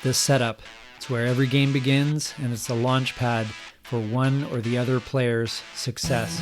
The setup. It's where every game begins, and it's the launch pad for one or the other player's success.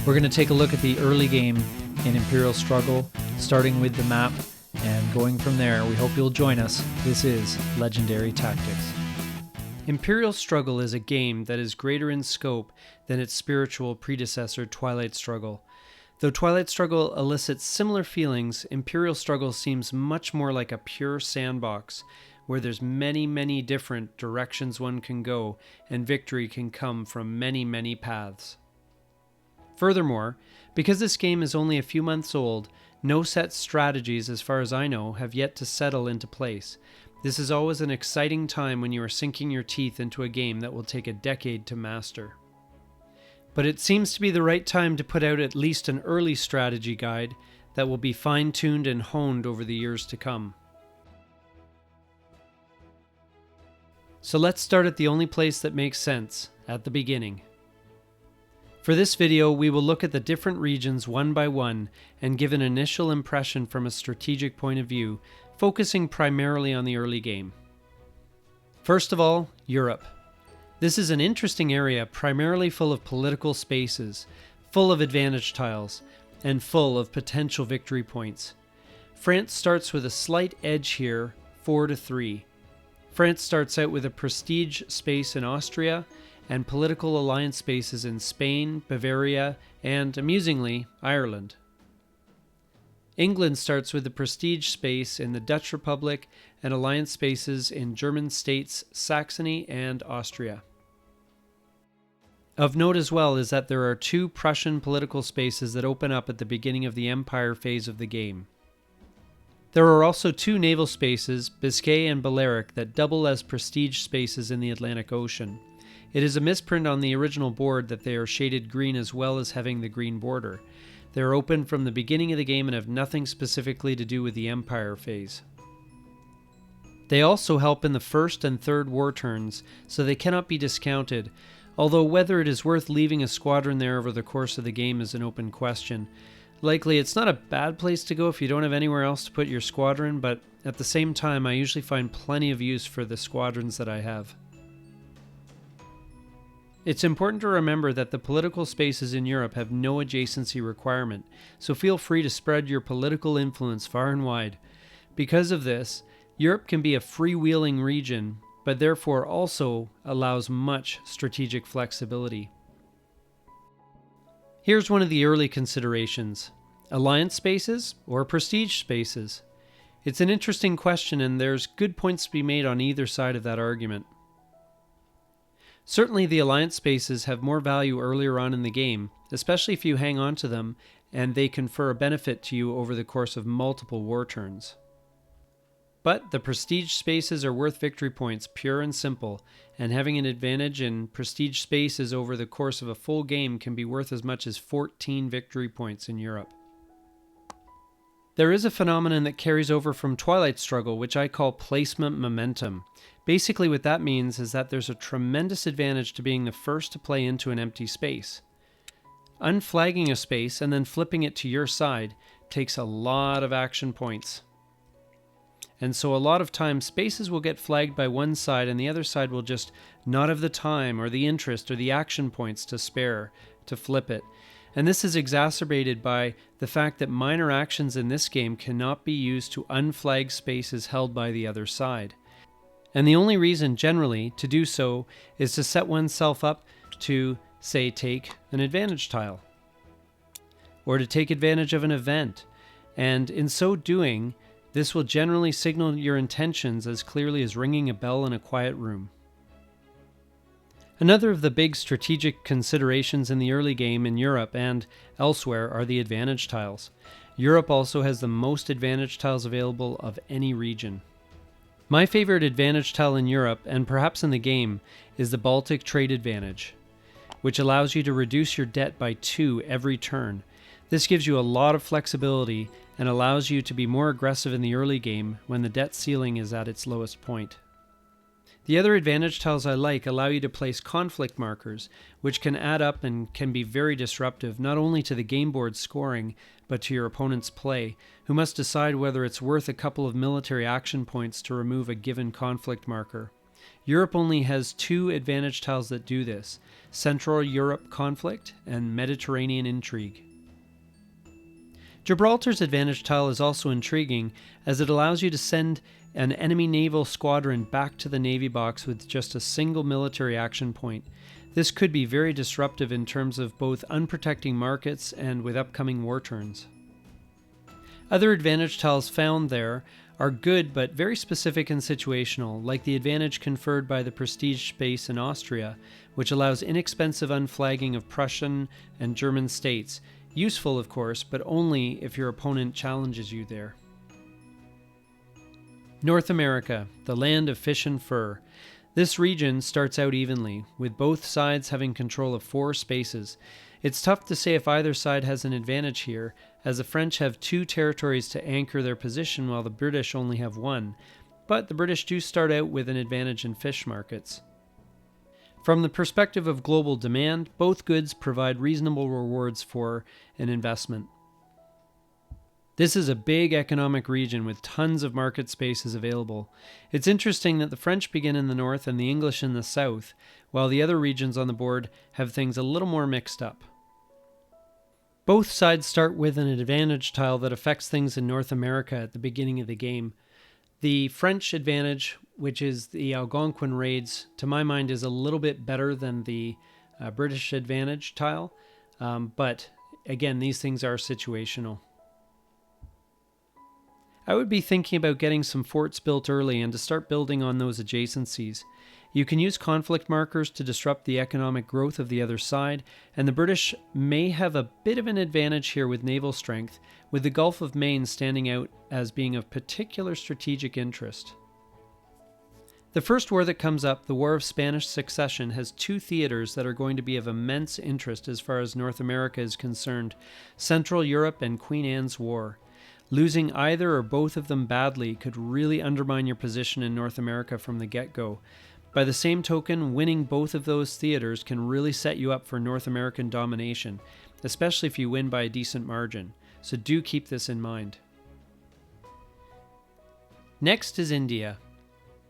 We're going to take a look at the early game in Imperial Struggle, starting with the map and going from there. We hope you'll join us. This is Legendary Tactics. Imperial Struggle is a game that is greater in scope than its spiritual predecessor, Twilight Struggle. Though Twilight Struggle elicits similar feelings, Imperial Struggle seems much more like a pure sandbox, where there's many different directions one can go, and victory can come from many paths. Furthermore, because this game is only a few months old, no set strategies, as far as I know, have yet to settle into place. This is always an exciting time when you are sinking your teeth into a game that will take a decade to master. But it seems to be the right time to put out at least an early strategy guide that will be fine-tuned and honed over the years to come. So let's start at the only place that makes sense, at the beginning. For this video, we will look at the different regions one by one and give an initial impression from a strategic point of view, focusing primarily on the early game. First of all, Europe. This is an interesting area primarily full of political spaces, full of advantage tiles, and full of potential victory points. France starts with a slight edge here, 4-3. France starts out with a prestige space in Austria and political alliance spaces in Spain, Bavaria, and, amusingly, Ireland. England starts with a prestige space in the Dutch Republic and alliance spaces in German states Saxony and Austria. Of note as well is that there are two Prussian political spaces that open up at the beginning of the Empire phase of the game. There are also two naval spaces, Biscay and Balearic, that double as prestige spaces in the Atlantic Ocean. It is a misprint on the original board that they are shaded green as well as having the green border. They are open from the beginning of the game and have nothing specifically to do with the Empire phase. They also help in the first and third war turns, so they cannot be discounted, although whether it is worth leaving a squadron there over the course of the game is an open question. Likely, it's not a bad place to go if you don't have anywhere else to put your squadron, but at the same time, I usually find plenty of use for the squadrons that I have. It's important to remember that the political spaces in Europe have no adjacency requirement, so feel free to spread your political influence far and wide. Because of this, Europe can be a freewheeling region, but therefore also allows much strategic flexibility. Here's one of the early considerations: alliance spaces or prestige spaces? It's an interesting question, and there's good points to be made on either side of that argument. Certainly the alliance spaces have more value earlier on in the game, especially if you hang on to them and they confer a benefit to you over the course of multiple war turns. But the prestige spaces are worth victory points, pure and simple, and having an advantage in prestige spaces over the course of a full game can be worth as much as 14 victory points in Europe. There is a phenomenon that carries over from Twilight Struggle, which I call placement momentum. Basically what that means is that there's a tremendous advantage to being the first to play into an empty space. Unflagging a space and then flipping it to your side takes a lot of action points. And so a lot of times spaces will get flagged by one side and the other side will just not have the time or the interest or the action points to spare to flip it. And this is exacerbated by the fact that minor actions in this game cannot be used to unflag spaces held by the other side. And the only reason generally to do so is to set oneself up to, say, take an advantage tile, or to take advantage of an event. And in so doing, this will generally signal your intentions as clearly as ringing a bell in a quiet room. Another of the big strategic considerations in the early game in Europe and elsewhere are the advantage tiles. Europe also has the most advantage tiles available of any region. My favorite advantage tile in Europe, and perhaps in the game, is the Baltic Trade Advantage, which allows you to reduce your debt by 2 every turn. This gives you a lot of flexibility and allows you to be more aggressive in the early game when the debt ceiling is at its lowest point. The other advantage tiles I like allow you to place conflict markers, which can add up and can be very disruptive not only to the game board scoring, but to your opponent's play, who must decide whether it's worth a couple of military action points to remove a given conflict marker. Europe only has 2 advantage tiles that do this: Central Europe Conflict and Mediterranean Intrigue. Gibraltar's advantage tile is also intriguing, as it allows you to send an enemy naval squadron back to the navy box with just a single military action point. This could be very disruptive in terms of both unprotecting markets and with upcoming war turns. Other advantage tiles found there are good but very specific and situational, like the advantage conferred by the prestige space in Austria, which allows inexpensive unflagging of Prussian and German states. Useful, of course, but only if your opponent challenges you there. North America, the land of fish and fur. This region starts out evenly, with both sides having control of 4 spaces. It's tough to say if either side has an advantage here, as the French have 2 territories to anchor their position while the British only have 1, but the British do start out with an advantage in fish markets. From the perspective of global demand, both goods provide reasonable rewards for an investment. This is a big economic region with tons of market spaces available. It's interesting that the French begin in the north and the English in the south, while the other regions on the board have things a little more mixed up. Both sides start with an advantage tile that affects things in North America at the beginning of the game. The French advantage, which is the Algonquin raids, to my mind is a little bit better than the British advantage tile, but again, these things are situational. I would be thinking about getting some forts built early and to start building on those adjacencies. You can use conflict markers to disrupt the economic growth of the other side, and the British may have a bit of an advantage here with naval strength, with the Gulf of Maine standing out as being of particular strategic interest. The first war that comes up, the War of Spanish Succession, has 2 theaters that are going to be of immense interest as far as North America is concerned: Central Europe and Queen Anne's War. Losing either or both of them badly could really undermine your position in North America from the get-go. By the same token, winning both of those theaters can really set you up for North American domination, especially if you win by a decent margin. So do keep this in mind. Next is India.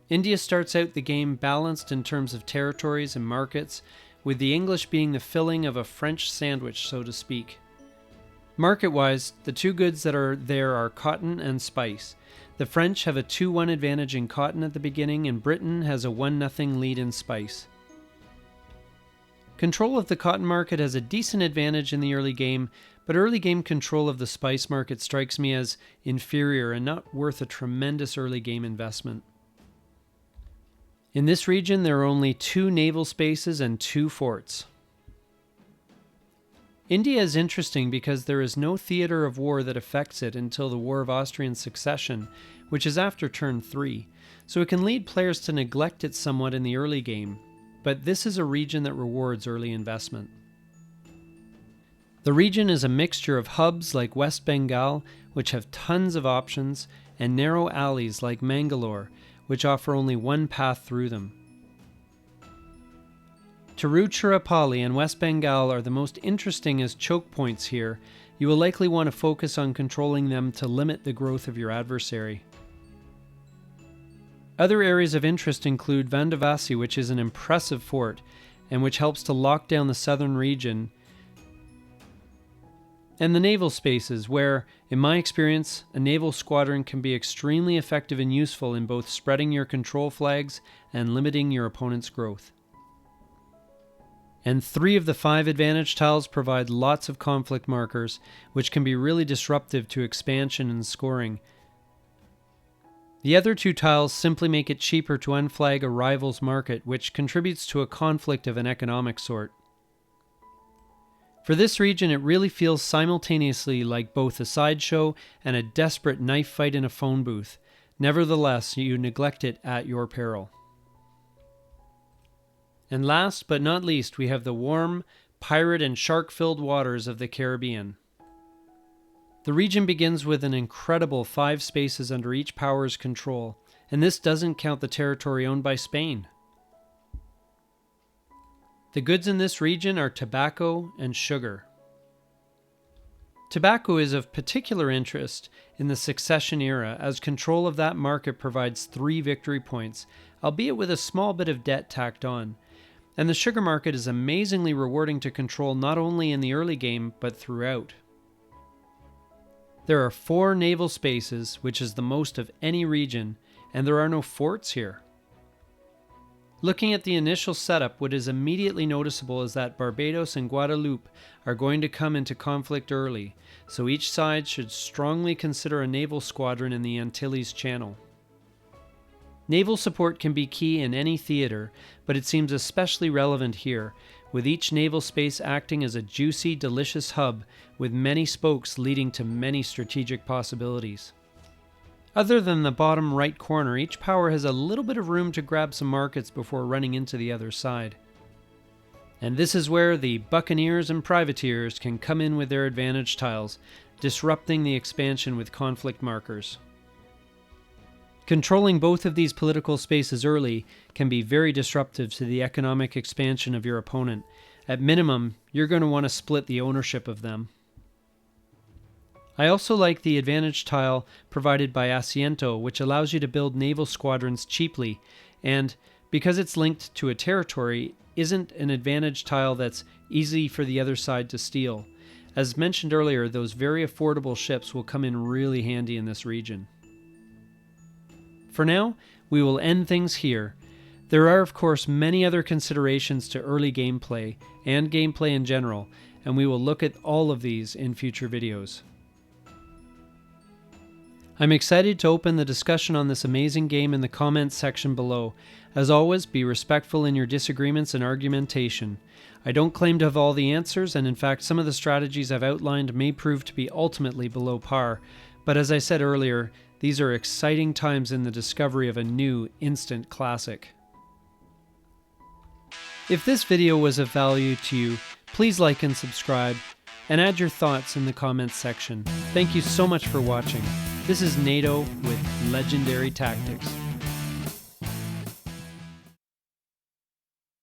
India starts out the game balanced in terms of territories and markets, with the English being the filling of a French sandwich, so to speak. Market-wise, the 2 goods that are there are cotton and spice. The French have a 2-1 advantage in cotton at the beginning, and Britain has a 1-0 lead in spice. Control of the cotton market has a decent advantage in the early game, but early game control of the spice market strikes me as inferior and not worth a tremendous early game investment. In this region, there are only 2 naval spaces and 2 forts. India is interesting because there is no theater of war that affects it until the War of Austrian Succession, which is after turn 3, so it can lead players to neglect it somewhat in the early game, but this is a region that rewards early investment. The region is a mixture of hubs like West Bengal, which have tons of options, and narrow alleys like Mangalore, which offer only 1 path through them. Tiruchirappalli and West Bengal are the most interesting as choke points here. You will likely want to focus on controlling them to limit the growth of your adversary. Other areas of interest include Vandavasi, which is an impressive fort, and which helps to lock down the southern region, and the naval spaces, where, in my experience, a naval squadron can be extremely effective and useful in both spreading your control flags and limiting your opponent's growth. And 3 of the 5 advantage tiles provide lots of conflict markers, which can be really disruptive to expansion and scoring. The other 2 tiles simply make it cheaper to unflag a rival's market, which contributes to a conflict of an economic sort. For this region, it really feels simultaneously like both a sideshow and a desperate knife fight in a phone booth. Nevertheless, you neglect it at your peril. And last but not least, we have the warm, pirate and shark-filled waters of the Caribbean. The region begins with an incredible 5 spaces under each power's control, and this doesn't count the territory owned by Spain. The goods in this region are tobacco and sugar. Tobacco is of particular interest in the succession era, as control of that market provides 3 victory points, albeit with a small bit of debt tacked on. And the sugar market is amazingly rewarding to control not only in the early game, but throughout. There are 4 naval spaces, which is the most of any region, and there are no forts here. Looking at the initial setup, what is immediately noticeable is that Barbados and Guadeloupe are going to come into conflict early, so each side should strongly consider a naval squadron in the Antilles Channel. Naval support can be key in any theater, but it seems especially relevant here, with each naval space acting as a juicy, delicious hub with many spokes leading to many strategic possibilities. Other than the bottom right corner, each power has a little bit of room to grab some markets before running into the other side. And this is where the buccaneers and privateers can come in with their advantage tiles, disrupting the expansion with conflict markers. Controlling both of these political spaces early can be very disruptive to the economic expansion of your opponent. At minimum, you're going to want to split the ownership of them. I also like the advantage tile provided by Asiento, which allows you to build naval squadrons cheaply, and because it's linked to a territory, isn't an advantage tile that's easy for the other side to steal. As mentioned earlier, those very affordable ships will come in really handy in this region. For now, we will end things here. There are of course many other considerations to early gameplay and gameplay in general, and we will look at all of these in future videos. I'm excited to open the discussion on this amazing game in the comments section below. As always, be respectful in your disagreements and argumentation. I don't claim to have all the answers, and in fact some of the strategies I've outlined may prove to be ultimately below par, but as I said earlier, these are exciting times in the discovery of a new instant classic. If this video was of value to you, please like and subscribe, and add your thoughts in the comments section. Thank you so much for watching. This is NATO with Legendary Tactics.